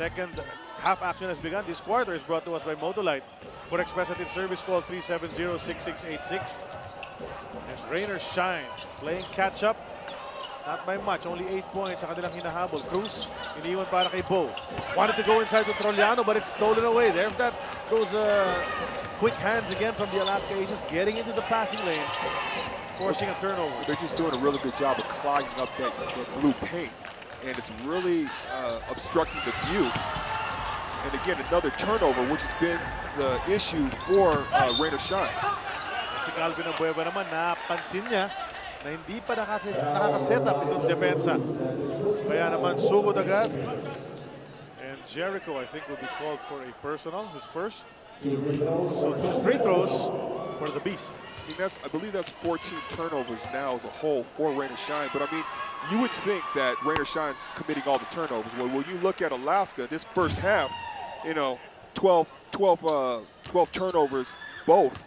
second half action has begun. This quarter is brought to us by Modolite. For express at its service, call 370-6686. And Rainer Shine playing catch-up. Not by much, only 8 points sa kanilang hinahabol. Cruz, iniwan para kay Bo. Wanted to go inside to Trollano, but it's stolen away. There that goes quick hands again from the Alaska Aces, getting into the passing lanes, forcing a turnover. They're just doing a really good job of clogging up that blue paint, and it's really obstructing the view. And again, another turnover, which has been the issue for Rainer Shine. Si Calvin Abueva naman, napansin niya na hindi pa nakaka-set up itong depensa. Kaya naman sugod agad. And Jericho, I think, will be called for a personal, his first. So 2 free throws for the Beast. I believe that's 14 turnovers now as a whole for Rainer Shine. But I mean, you would think that Rainer Shine's committing all the turnovers. Well, when you look at Alaska, this first half, you know, 12 turnovers, both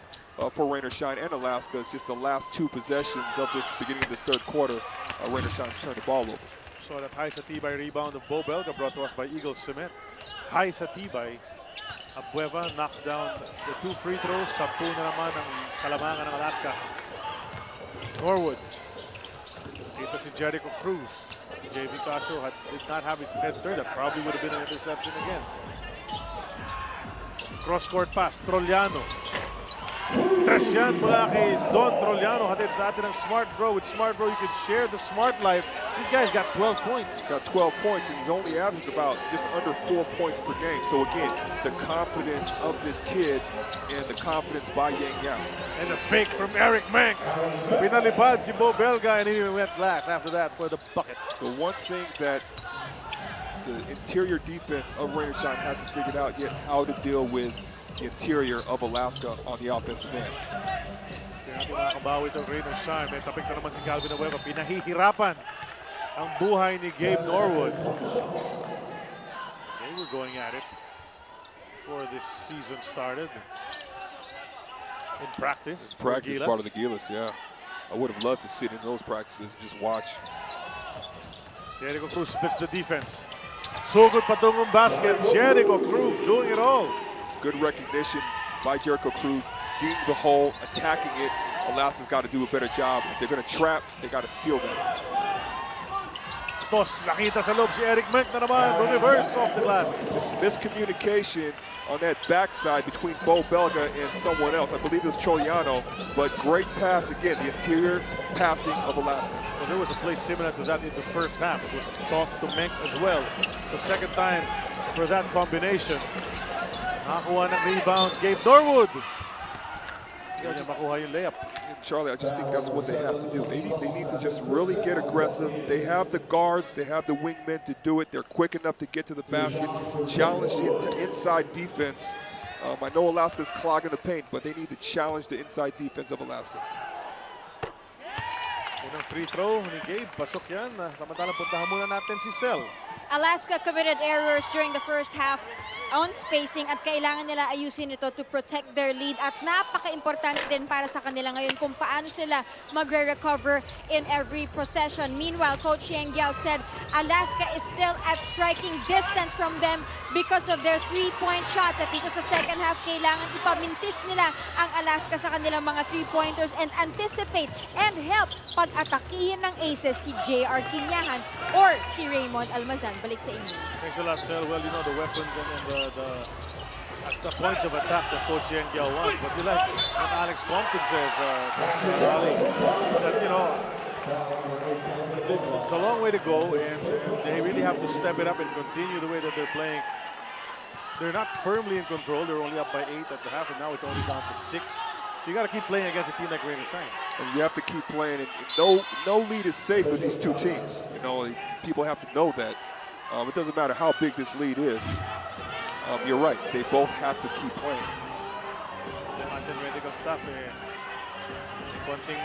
for Rainer Shine and Alaska. It's just the last 2 possessions of this beginning of this third quarter. Rainer Shine's turned the ball over. So that high sa tibay rebound of Bo Belga brought to us by Eagle Cement. High sa tibay. Abueva knocks down the 2 free throws. 10 na naman ang kalamangan ng Alaska. Norwood. Dito si Jericho Cruz. JV Castro did not have his head third. That probably would have been an interception again. Cross-court pass. Trollano. Tres yan mula kay Don Trollano. Hatid sa atin ng Smart Bro. With Smart Bro, you can share the smart life. These guys got 12 points. He's got 12 points, and he's only averaged about just under 4 points per game. So again, the confidence of this kid and the confidence by Yang Yao. And a fake from Eric Mank. Pinalipad si Bo Belga, and he went last after that for the bucket. The one thing that the interior defense of Rainer Shine hasn't figured out yet how to deal with the interior of Alaska on the offensive end. Kaya natin makakabawi itong Rainer Shine. May tapik na naman si Calvin Abueva. Pinahihirapan ang buhay ni Gabe Norwood. They were going at it before this season started. In practice. Practice part of the Gilas, yeah. I would have loved to sit in those practices and just watch. Jericho Cruz splits the defense. Sugod patungong basket. Jericho Cruz doing it all. Good recognition by Jericho Cruz, seeing the hole, attacking it. Alaska's got to do a better job. If they're going to trap, they got to seal that. Tos, nakita sa loob si Eric Menk na naman. Reverse off the glass. Just miscommunication on that backside between Bo Belga and someone else. I believe it was Trollano, but great pass again, the interior passing of Alaska. Well, there was a play similar to that in the first half. It was tossed to Menk as well. The second time for that combination. Nakakuha ng rebound, Gabe Norwood. Hindi niya makuha yung layup. Charlie, I just think that's what they have to do. They need to just really get aggressive. They have the guards, they have the wingmen to do it. They're quick enough to get to the basket, challenge the inside defense. I know Alaska's clogging the paint, but they need to challenge the inside defense of Alaska. Unang free throw ni Gabe, pasok yan. Samantalang puntahan muna natin si Sel. Alaska committed errors during the first half on spacing at kailangan nila ayusin ito to protect their lead at napaka-importante din para sa kanila ngayon kung paano sila magre-recover in every possession. Meanwhile, Coach Yang Yao said Alaska is still at striking distance from them because of their 3-point shots. At dito sa second half, kailangan ipamintis nila ang Alaska sa kanilang mga 3-pointers and anticipate and help pag-atakihin ng aces si J.R. Quinyahan or si Raymond Almazan. Balik sa inyo. Thanks a lot, Sel. Well, you know the weapons and the points of attack that Coach Yang Yao wants. But you like what Alex Compton says, that, you know, it's a long way to go, and they really have to step it up and continue the way that they're playing. They're not firmly in control. They're only up by 8 at the half, and now it's only down to 6. So you got to keep playing against a team like Rainer Shine. And you have to keep playing. And no lead is safe with these two teams. You know, people have to know that. It doesn't matter how big this lead is. You're right. They both have to keep playing. The ating medical staff, konting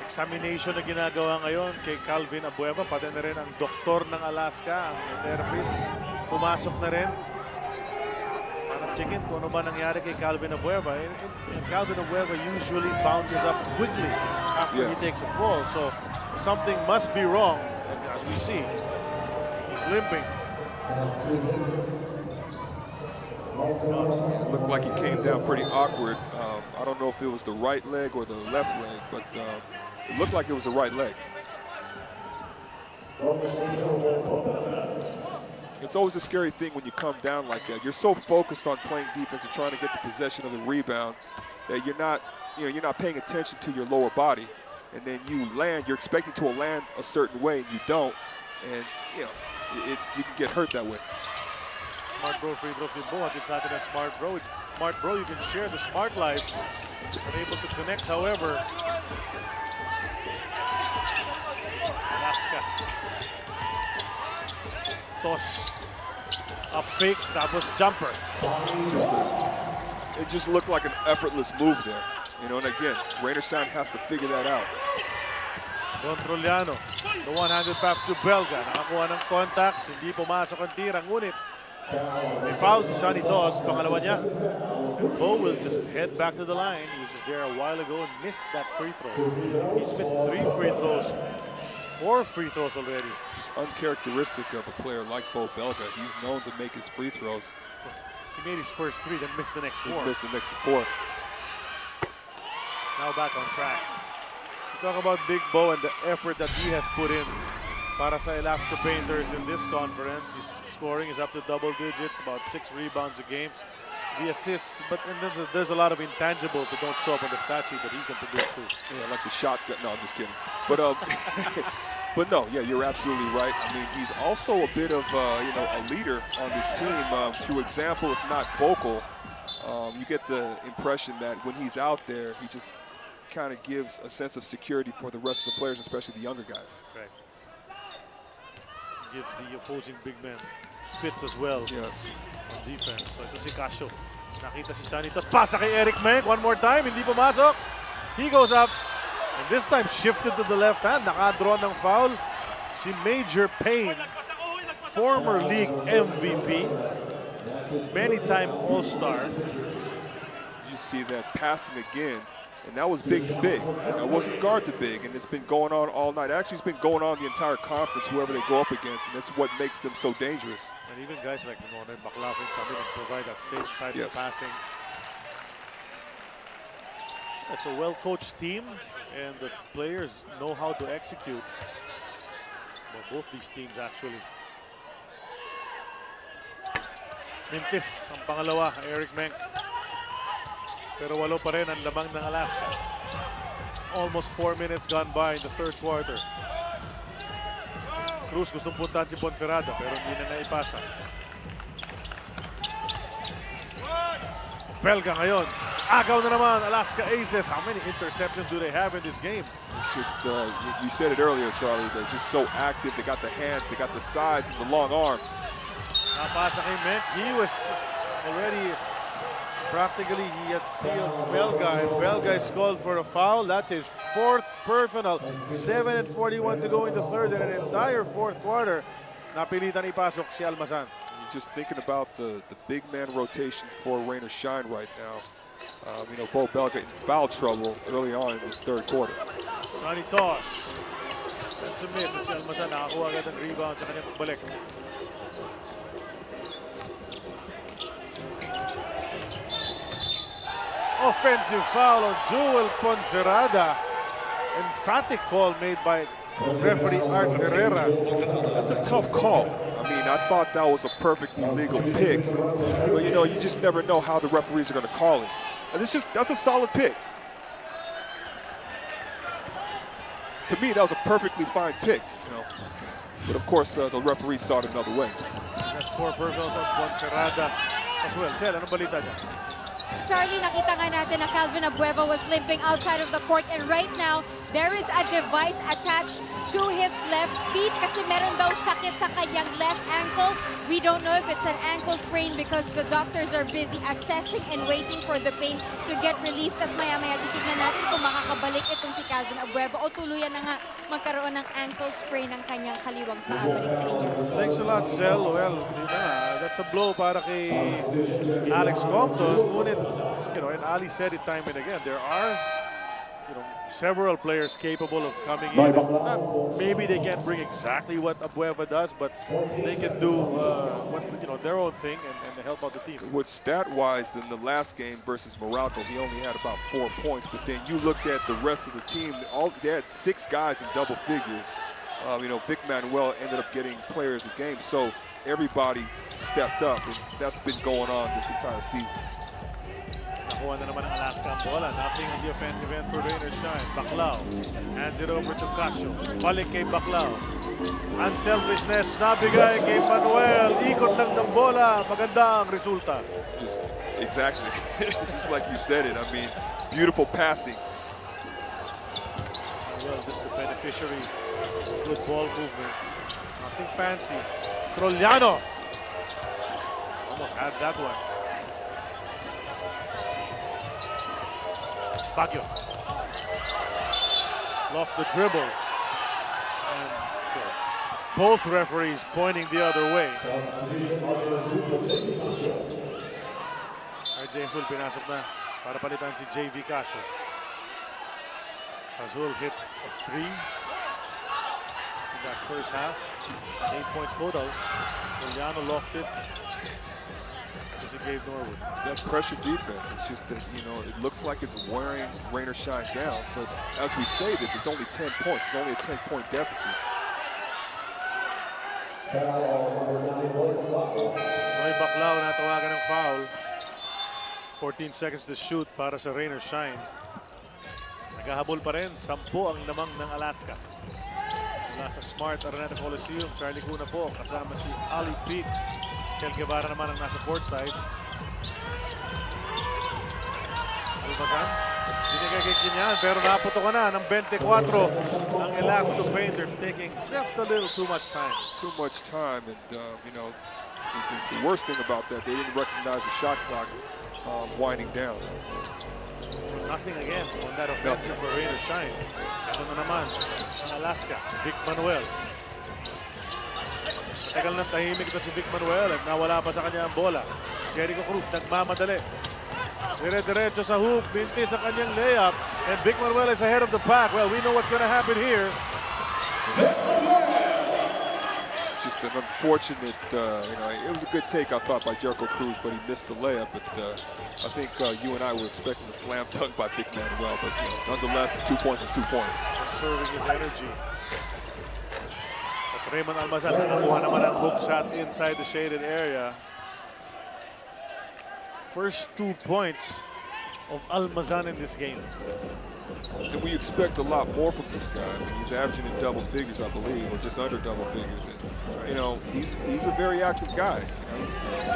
examination na ginagawa ngayon kay Calvin Abueva, pati na rin ang doktor ng Alaska, ang therapist, pumasok na rin. Para check-in kung ano ba nangyari kay Calvin Abueva. And Calvin Abueva usually bounces up quickly after he takes a fall. So something must be wrong, as we see. He's limping. Looked like he came down pretty awkward. I don't know if it was the right leg or the left leg, but it looked like it was the right leg. It's always a scary thing when you come down like that. You're so focused on playing defense and trying to get the possession of the rebound that you're not paying attention to your lower body. And then you land, you're expecting to land a certain way, and you don't. And, you can get hurt that way. Smart Bro free throw from Bo. It's out to Smart Bro. Smart Bro, you can share the Smart Life. Unable to connect, however. Alaska. Toss. A fake, tapos jumper. It just looked like an effortless move there. And again, Rainer Shine has to figure that out. Don Troliano, the one-handed pass to Belga. Nakakuha ng contact, hindi pumasok ang tira. Ngunit, may foul si Sonny Toss, pangalawa niya. Bo will just head back to the line. He was just there a while ago and missed that free throw. He's missed 3 free throws, 4 free throws already. Just uncharacteristic of a player like Bo Belga. He's known to make his free throws. He made his first 3, then missed the next 4. He missed the next 4. Now back on track. We talk about Big Bo and the effort that he has put in para sa Alaska Painters in this conference. His scoring is up to double digits, about 6 rebounds a game. The assists, but and then there's a lot of intangibles that don't show up on the stat sheet that he can produce too. Yeah, like the shot. No, I'm just kidding. But but no, yeah, you're absolutely right. I mean, he's also a bit of a leader on this team. Through example, if not vocal, you get the impression that when he's out there, he just kind of gives a sense of security for the rest of the players, especially the younger guys. Right. Give the opposing big men fits as well. Yes. On defense. So ito si Casio. Nakita si Sanitas. Pasa kay Eric Menk. One more time. Hindi pumasok. He goes up. And this time shifted to the left hand. Nakadraw ng foul. Si Major Payne. Former league MVP. Many-time All-Star. You see that passing again. And that was big to big. That wasn't guard to big, and it's been going on all night. Actually, it's been going on the entire conference, whoever they go up against, and that's what makes them so dangerous. And even guys like Nonoy Baklapin come in and provide that same type of passing. It's a well-coached team, and the players know how to execute. Well, both these teams, actually. Mintis, ang pangalawa, Eric Menk. Pero walo pa rin ang lamang ng Alaska. Almost 4 minutes gone by in the third quarter. Cruz gustong puntahan si Ponferrada pero hindi na naipasa. Belga ngayon. Agaw na naman, Alaska Aces. How many interceptions do they have in this game? It's just, you said it earlier, Charlie. They're just so active. They got the hands, they got the size and the long arms. Napasa kay Menk. He was already... Practically, he had sealed Belga, and Belga is called for a foul. That's his 4th personal. 7:41 to go in the third, and an entire 4th quarter. Napilitan ipasok si Almazan. You're just thinking about the big man rotation for Rainer Shine right now. Bo Belga in foul trouble early on in this third quarter. Sonny Toss. That's a miss. Si Almazan nakakuha agad ng rebound sa kanyang pagbalik. Offensive foul on Joel Ponferrada. Emphatic call made by referee Art Herrera. That's a tough call. I mean, I thought that was a perfectly legal pick. But, you just never know how the referees are going to call it. And that's a solid pick. To me, that was a perfectly fine pick, But, of course, the referee saw it another way. That's 4 personals on Ponferrada as well. Sel, anong balita dyan? Charlie, nakita nga natin na Calvin Abueva was limping outside of the court, and right now, there is a device attached to his left feet kasi meron daw sakit sa kanyang left ankle. We don't know if it's an ankle sprain because the doctors are busy assessing and waiting for the pain to get relief. Tapos maya-maya titignan natin kung makakabalik itong si Calvin Abueva o tuluyan na nga magkaroon ng ankle sprain ng kanyang kaliwang paa. Balik sa inyo. Thanks a lot, Sel. Well, that's a blow para kay Alex Compton. Ngunit, and Ali said it time and again, there are, several players capable of coming in. Maybe they can't bring exactly what Abueva does, but they can do their own thing and help out the team. With stat-wise, in the last game versus Morocco, he only had about 4 points. But then you look at the rest of the team; they had 6 guys in double figures. Vic Manuel ended up getting player of the game, so everybody stepped up, and that's been going on this entire season. Nakuha na naman ang Alaska ang bola. Nothing on the offensive end for Rainer Shine. Baclao hands it over to Casio. Balik kay Baclao. Unselfishness nabigay kay Manuel. Ikot lang ng bola. Maganda ang resulta. Exactly. Just like you said it. I mean, beautiful passing. Well, just the beneficiary. Good ball movement. Nothing fancy. Trollano. Almost had that one. Baguio. Lost the dribble. And both referees pointing the other way. RJ Azul pinasok na para palitan si JV Casio. Azul hit a 3 in that first half. 8 points total. Juliano lofted. He gave Norwood. That pressure defense is just that, it looks like it's wearing Rainer Shine down. But as we say this, it's only 10 points. It's only a 10-point deficit. Noy Baclao na tawagan ng foul. 14 seconds to shoot para sa Rainer Shine. Naghahabol pa rin. 10 ang lamang ng Alaska. Mula sa Smart Araneta Coliseum, Charlie Cuna po kasama si Ali Pete. Chel Guevara naman ang nasa court side. Almazan, binigay kay Kinyan, pero naputokan na ng 24 ang Elapsed Painters, taking just a little too much time. Too much time, and the worst thing about that, they didn't recognize the shot clock winding down. Nothing again on that offensive for Rainer Shine. Ito na naman ang Alaska, Vic Manuel. Tagal ng tahimik ito si Vic Manuel at nawala pa sa kanya ang bola. Jericho Cruz nagmamadali. Dire-diretso sa hoop, binti sa kanyang layup. And Vic Manuel is ahead of the pack. Well, we know what's going to happen here. Just an unfortunate, it was a good take, I thought, by Jericho Cruz, but he missed the layup. But I think you and I were expecting a slam dunk by Vic Manuel. But nonetheless, 2 points is 2 points. Conserving his energy. Raymond Almazan nakakuha naman ang hook shot inside the shaded area. First 2 points of Almazan in this game. And we expect a lot more from this guy. I mean, he's averaging in double figures, I believe, or just under double figures. And, he's a very active guy.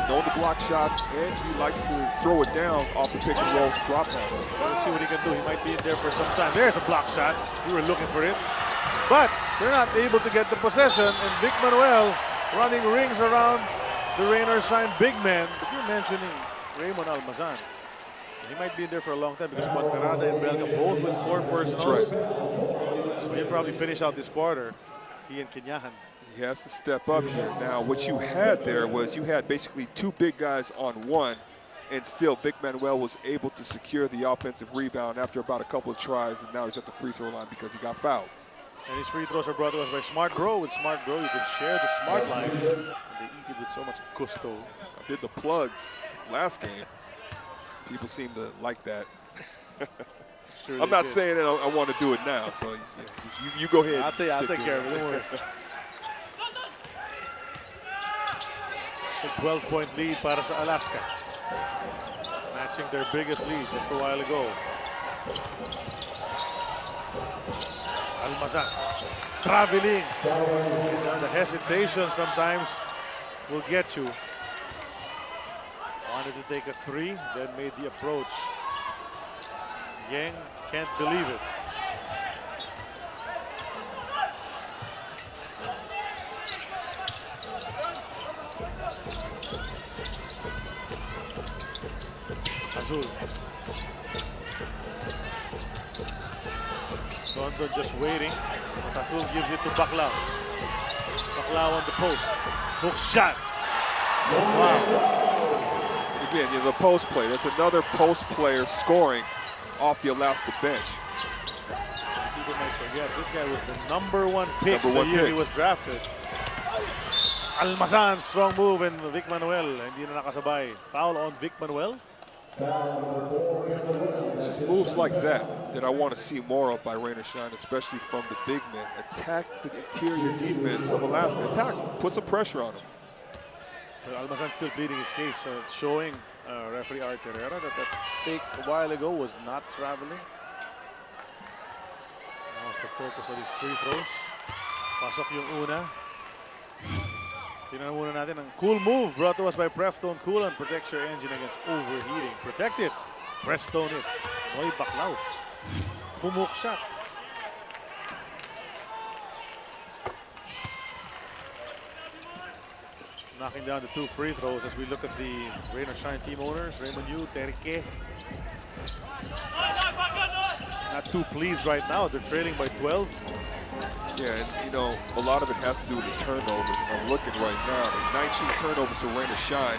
Known to block shots, and he likes to throw it down off the pick and roll drop passes. Let's see what he can do. He might be in there for some time. There's a block shot. We were looking for it. But they're not able to get the possession, and Vic Manuel running rings around the Rainer Shine big man. But you're mentioning Raymond Almazan. He might be in there for a long time because Ponferrada and Belga both with 4 personals. Right. So he'll probably finish out this quarter. He and Kinyahan. He has to step up here. Now, what you had there was you had basically 2 big guys on one, and still Vic Manuel was able to secure the offensive rebound after about a couple of tries, and now he's at the free throw line because he got fouled. And his free throws are brought to us by Smart Grow. With Smart Grow, you can share the Smart life. And they eat it with so much gusto. I did the plugs last game. People seem to like that. Sure I'm not saying that I want to do it now, so you go ahead. I'll take care of it, don't worry. A 12-point lead para sa Alaska. Matching their biggest lead just a while ago. Almazan traveling. The hesitation sometimes will get you. Wanted to take a 3, then made the approach. Yang can't believe it. Azul. London just waiting. But Azul gives it to Baclao. Baclao on the post. Hook shot. Wow. Again, the post play. That's another post player scoring off the Alaska bench. people might forget, this guy was the #1 pick Number one the year pick. he was drafted. Almazan, strong move, and Vic Manuel, hindi na nakasabay. Foul on Vic Manuel. It's just moves like that I want to see more of by Rain or Shine, especially from the big men. Attack the interior defense of Alaska. Attack, put some pressure on them. But Almazan still pleading his case, showing referee Art Herrera that fake a while ago was not traveling. Now has to focus on his free throws. Pasok yung una. Tingnan muna natin ang cool move brought to us by Preftone Coolant. Protects your engine against overheating. Protect it. Prestone it. Noy Baklaw. Pumuk shot. Knocking down the 2 free throws as we look at the Rain or Shine team owners. Raymond Yu, Terke. Not too pleased right now. They're trailing by 12. Yeah, and you know, a lot of it has to do with the turnovers. And I'm looking right now, 19 turnovers to Rain or Shine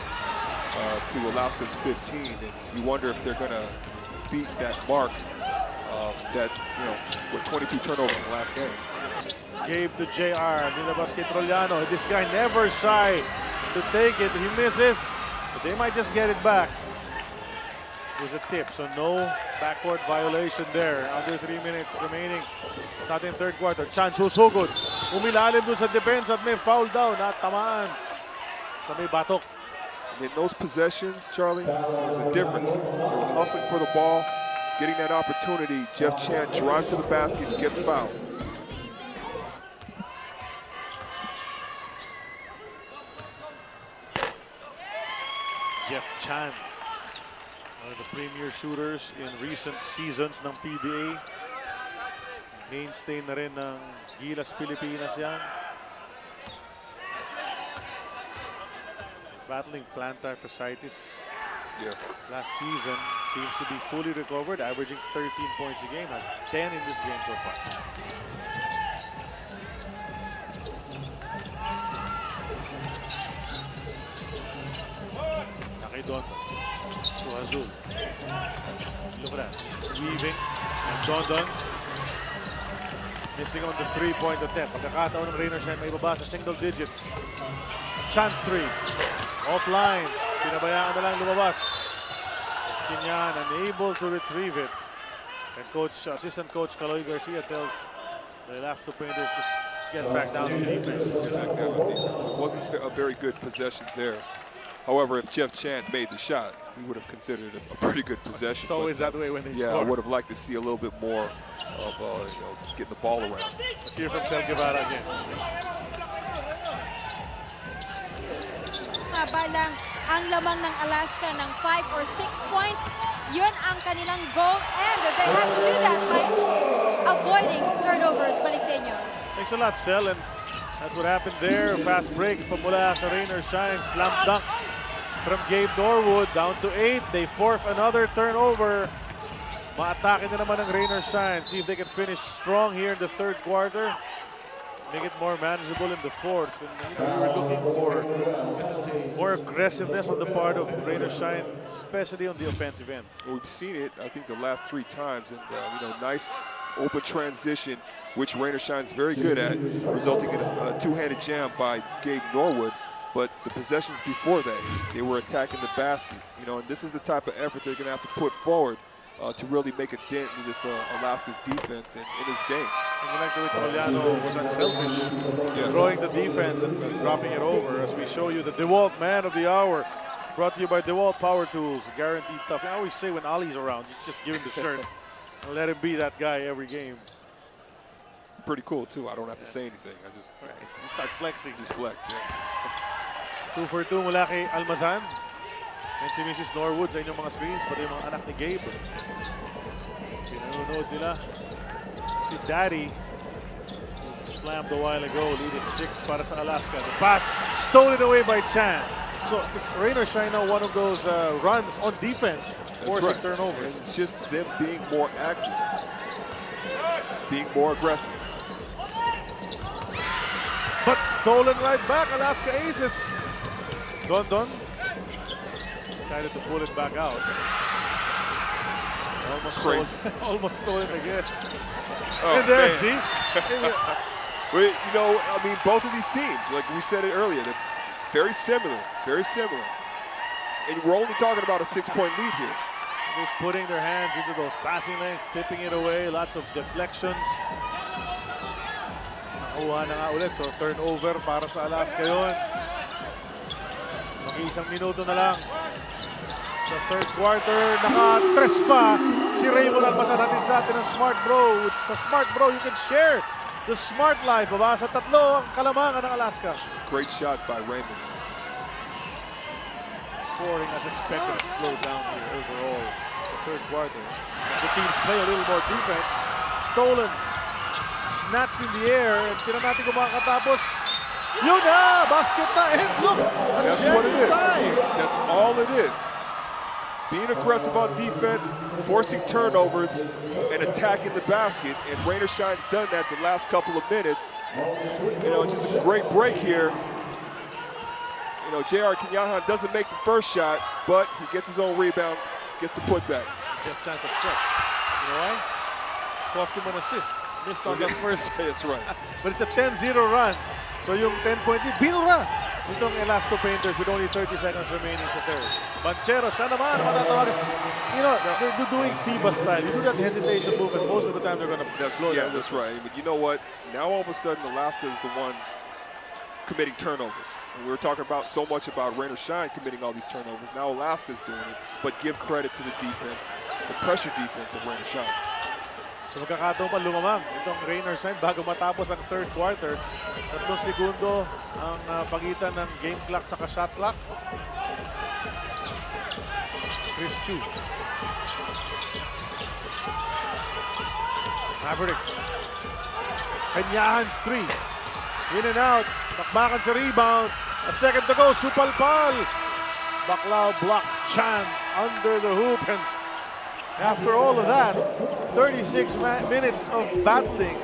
to Alaska's 15. And you wonder if they're going to beat that mark that, you know, with 22 turnovers in the last game. Gabe to JR. Nilabas kay Trollano. This guy never shy to take it. He misses, but they might just get it back. It was a tip, so no backcourt violation there. Under 3 minutes remaining. Sa ating third quarter. Chan susugod. Umilalim dun sa defense at may foul down. At tamaan sa may batok. In those possessions, Charlie, there's a difference. They were hustling for the ball, getting that opportunity. Jeff Chan drives to the basket and gets fouled. Jeff Chan, one of the premier shooters in recent seasons ng PBA. Mainstay na rin ng Gilas Pilipinas yan. Battling plantar fasciitis Yes. last season. Seems to be fully recovered, averaging 13 points a game. Has 10 in this game so far. Don to Azul. Look at that. Weaving. And Don missing on the 3-point attempt. Pagkakataon ng Rain or Shine may ibaba sa single digits. Chance 3. Offline. Pinabayaan na lang lumabas. Esquinian unable to retrieve it. And assistant coach Caloy Garcia tells the left to painters to get back down to defense. It wasn't a very good possession there. However, if Jeff Chan made the shot, we would have considered it a pretty good possession. It's always that way when they yeah, score. I would have liked to see a little bit more of you know, getting the ball around. Let's hear from Sel Guevara again. Balang ang lamang ng Alaska ng 5 or 6 points. Yun ang kanilang goal and they have to do that by avoiding turnovers. Balik sa inyo. Thanks a lot, Sel. And that's what happened there. Fast break pamula sa Rain or Shine. Slam dunk from Gabe Norwood down to 8. They force another turnover. Ma-atake na naman ng Rain or Shine. See if they can finish strong here in the third quarter. Make it more manageable in the fourth. And you know, we were looking for more aggressiveness on the part of Rain or Shine, especially on the offensive end. Well, we've seen it, I think, the last 3 times. And, you know, nice open transition, which Rain or Shine is very good at, resulting in a two-handed jam by Gabe Norwood. But the possessions before that, they were attacking the basket. You know, and this is the type of effort they're going to have to put forward to really make a dent in this Alaska's defense and in this game. And like the way Trollano was unselfish, throwing the defense and dropping it over. As we show you the DeWalt Man of the Hour, brought to you by DeWalt Power Tools, guaranteed tough. I always say when Ali's around, you just give him the shirt and let him be that guy every game. Pretty cool too. I don't have to say anything. I just You start flexing. just flex. Yeah. 2 for 2 mula kay Almazan. And si Mrs. Norwood sa inyong mga screens, pati yung mga anak ni Gabe. Pinanonood nila. Si Daddy, slammed a while ago, lead is 6 para sa Alaska. The pass stolen away by Chan. So it's Rain or Shine now, one of those runs on defense, forcing turnovers. And it's just them being more active, being more aggressive. But stolen right back, Alaska aces. Don decided to pull it back out. Almost stolen again. And there, man. see? But, you know, I mean, both of these teams, like we said it earlier, they're very similar, very similar. And we're only talking about a 6-point lead here. Just putting their hands into those passing lanes, tipping it away, lots of deflections. Nakuha na nga ulit, so turnover para sa Alaska yun. Mag-iisang minuto na lang. Sa third quarter, naka-tres pa si Raymond Almasan. Natin sa atin ng Smart Bro. Sa Smart Bro, you can share the smart life. Baba sa tatlo ang kalamangan ng Alaska. Great shot by Raymond. Scoring as expected, slow down here overall. The third quarter. The teams play a little more defense. Stolen. Snatched in the air. And tinan natin kung makakatapos. Yun na! Basket na! And look! That's what it is. That's all it is. Being aggressive on defense, forcing turnovers, and attacking the basket. And Rainer Shine's done that the last couple of minutes. You know, just a great break here. You know, J.R. Kenyahan doesn't make the first shot, but he gets his own rebound, gets the putback. Jeff chance of set. You know why? Cost him an assist. Missed on that first. That's right. But it's a 10-0 run. So yung 10-point lead, binura itong Elasto Painters with only 30 seconds remaining sa third. Banchero, siya naman, matatawagin. You know, they're doing FIBA style. You do that hesitation move, and most of the time they're going to slow down. That's right. But you know what? Now all of a sudden, Alaska is the one committing turnovers. And we were talking about so much about Rainer Shine committing all these turnovers. Now Alaska's doing it, but give credit to the defense, the pressure defense of Rainer Shine. So magkakataon pa lumamang itong Rainer Shine bago matapos ang third quarter. 3 segundo ang pagitan ng game clock saka shot clock. Chris Chu. Maverick. Kanyahan's 3. In and out. Bakbakan sa rebound. A second to go. Supalpal. Baklao block Chan under the hoop. And after all of that, 36 minutes of battling.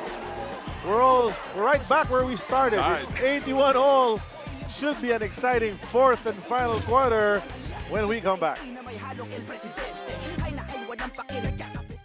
We're right back where we started. It's 81 all. Should be an exciting fourth and final quarter when we come back.